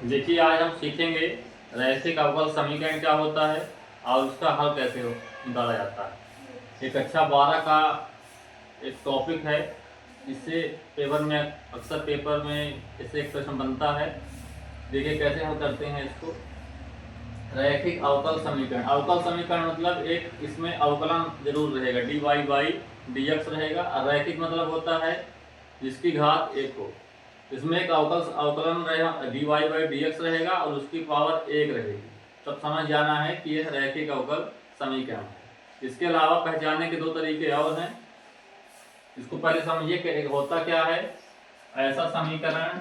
देखिए, आज हम सीखेंगे रैखिक अवकल समीकरण क्या होता है और उसका हल कैसे निकाला जाता है। एक कक्षा 12 का एक टॉपिक है। इससे पेपर में अक्सर पेपर में इससे एक प्रश्न बनता है। देखिए कैसे हल करते हैं इसको। रैखिक अवकल समीकरण, अवकल समीकरण मतलब एक इसमें अवकलन जरूर रहेगा, dy बाई dx रहेगा। और रैखिक मतलब होता है जिसकी घात 1 हो। इसमें एक अवकलन रहेगा, dy बाई dx रहेगा और उसकी पावर 1 रहेगी। तब समझ जाना है कि यह रैखिक अवकल समीकरण है। इसके अलावा पहचानने के दो तरीके और हैं। इसको पहले समझिए कि होता क्या है। ऐसा समीकरण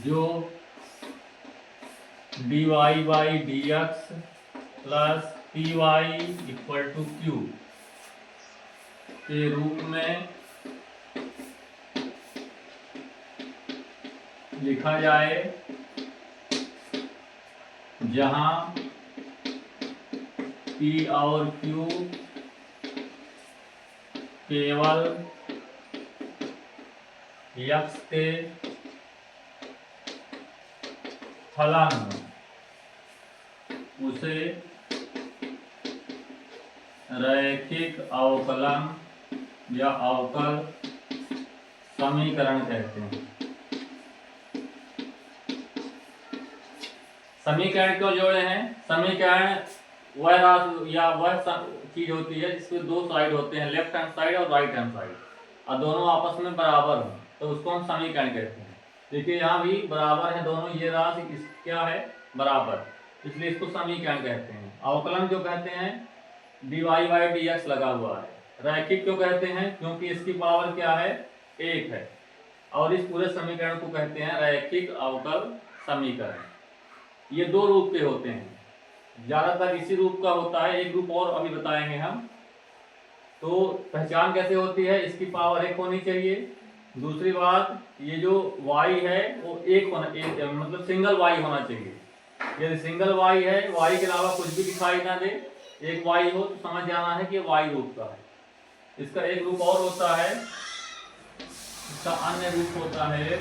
जो dy by dx plus py equal to q के रूप में लिखा जाए, जहां p और q केवल x के फलन, उसे रैखिक अवकलन या अवकल समीकरण कहते हैं। समीकरण क्यों जोड़े हैं? समीकरण वह राशि या वह चीज होती है जिसके दो साइड होते हैं, लेफ्ट हैंड साइड और राइट हैंड साइड, और दोनों आपस में बराबर हो तो उसको हम समीकरण कहते हैं। देखिए यहाँ भी बराबर है दोनों, ये राशि क्या है? बराबर, इसलिए इसको समीकरण कहते हैं। अवकलन क्यों कहते हैं? dy बाई dx लगा हुआ है। रैखिक क्यों कहते हैं? क्योंकि इसकी पावर क्या है? 1 है। और इस पूरे समीकरण को कहते हैं रैखिक अवकल समीकरण। ये दो रूप के होते हैं, ज्यादातर इसी रूप का होता है, एक रूप और अभी बताएंगे हम। तो पहचान कैसे होती है? इसकी पावर 1 होनी चाहिए। दूसरी बात, ये जो y है वो मतलब सिंगल y होना चाहिए। यदि सिंगल y है, y के अलावा कुछ भी दिखाई ना दे, एक y हो तो समझ जाना है कि y रूप का है। इसका एक रूप और होता है, इसका अन्य रूप होता है,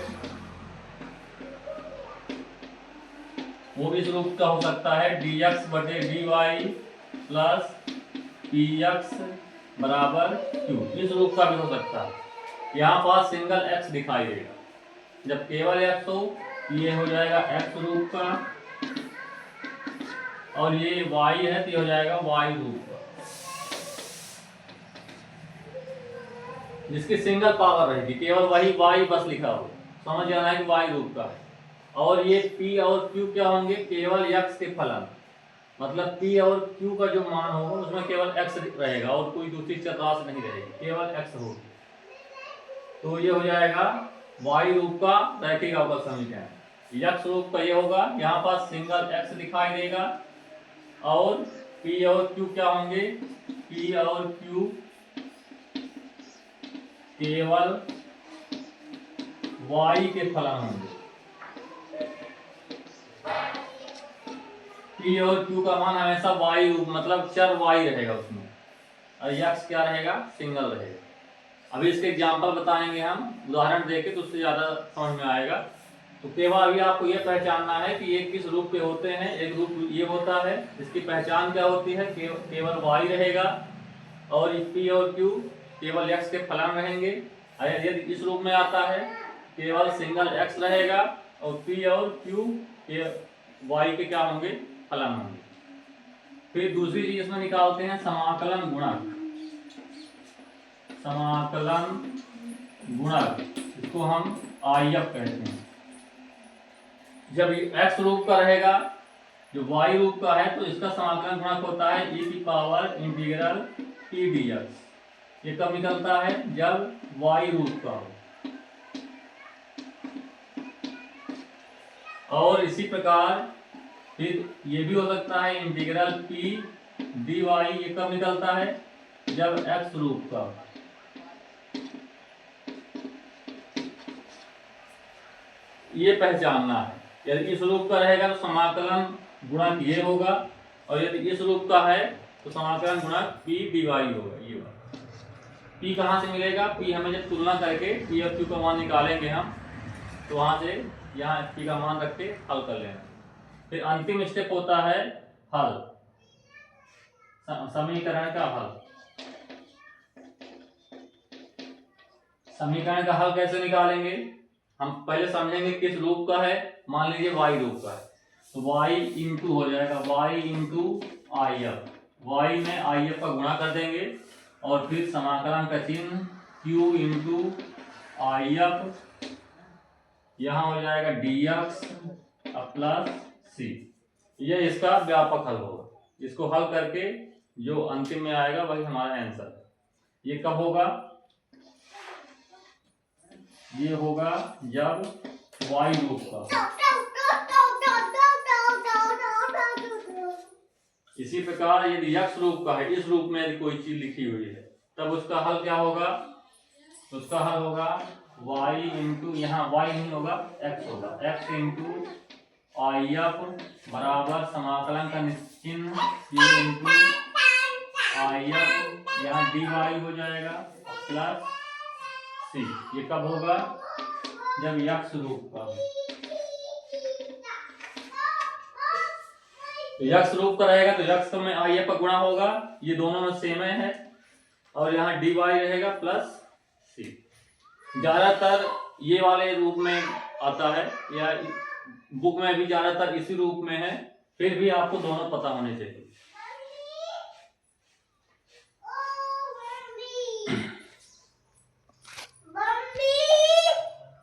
वो भी इस रूप का हो सकता है, dx बटे dy प्लस px बराबर q। इस रूप का भी हो सकता है। यहाँ पास सिंगल x दिखाई देगा। जब केवल x हो ये हो जाएगा x रूप का, और ये y है तो ये हो जाएगा y रूप का, जिसकी सिंगल पावर रहेगी, केवल वही y बस लिखा हो, समझ जाना है कि y रूप का है। और ये p और q क्या होंगे? केवल x के फलन, मतलब p और q का जो मान होगा उसमें केवल x रहेगा और कोई दूसरी चर राशि नहीं रहेगी, केवल x होगी। तो ये हो जाएगा y रूप का रैखिक अवकल समीकरण। x रूप का ये होगा, यहाँ पास सिंगल x दिखाई देगा, और p और q क्या होंगे? p और q केवल y के फलन होंगे। p और q का मान हमेशा y रूप, मतलब चर y रहेगा उसमें, और x क्या रहेगा? सिंगल रहेगा। अभी इसके एग्जाम्पल बताएंगे हम, उदाहरण देके तो उससे ज्यादा समझ में आएगा। तो केवल अभी आपको यह पहचानना है कि ये किस रूप के होते हैं। एक रूप ये होता है, इसकी पहचान क्या होती है? केवल y रहेगा, और p और q केवल x के फलन रहेंगे। यदि इस रूप में आता है केवल सिंगल x रहेगा, और p और q के y के क्या होंगे? फलन होंगे। फिर दूसरी चीज इसमें निकालते हैं समाकलन गुणक। समाकलन गुणक, इसको हम IF कहते हैं। जब x रूप का रहेगा, जो y रूप का है, तो इसका समाकलन गुणक होता है e की पावर इंटीग्रल t dx। ये कब निकलता है? जब y रूप का हो। और इसी प्रकार फिर ये भी हो सकता है इंटीग्रल p dy। ये कब निकलता है? जब x रूप का हो। ये पहचानना है। यदि इस रूप का रहेगा तो समाकलन गुणक ये होगा, और यदि इस रूप का है तो समाकलन गुणक p dy होगा। ये p कहाँ से मिलेगा? p हमें जब तुलना करके p और q का मान निकालेंगे हम, तो वहां से यहाँ p का मान रख के हल कर लेना। फिर अंतिम स्टेप होता है हल, समीकरण का हल। समीकरण का हल कैसे निकालेंगे, हम पहले समझेंगे किस रूप का है। मान लीजिए y रूप का है, तो y इंटू हो जाएगा y into I F, y में आई एफ का गुणा कर देंगे और फिर समाकलन का चिन्ह q इंटू आई एफ, यहाँ हो जाएगा dx प्लस c। यह इसका व्यापक हल होगा। इसको हल करके जो अंतिम में आएगा वही हमारा आंसर है। ये कब होगा, ये होगा जब y रूप का। इसी प्रकार यदि x रूप का है, इस रूप में यदि कोई चीज लिखी हुई है, तब उसका हल क्या होगा, उसका हल होगा y इंटू, यहाँ y नहीं होगा x होगा, x इंटू आई एफ बराबर समाकलन का चिन्ह c इंटू आई एफ, यहाँ dy हो जाएगा प्लस c। ये कब होगा, जब x रूप का है। तो x रूप का रहेगा तो x में आई एफ का गुणा होगा, ये दोनों में सेम है, और यहाँ dy रहेगा प्लस c। ज्यादातर ये वाले रूप में आता है, या बुक में भी ज्यादातर इसी रूप में है, फिर भी आपको दोनों पता होने चाहिए।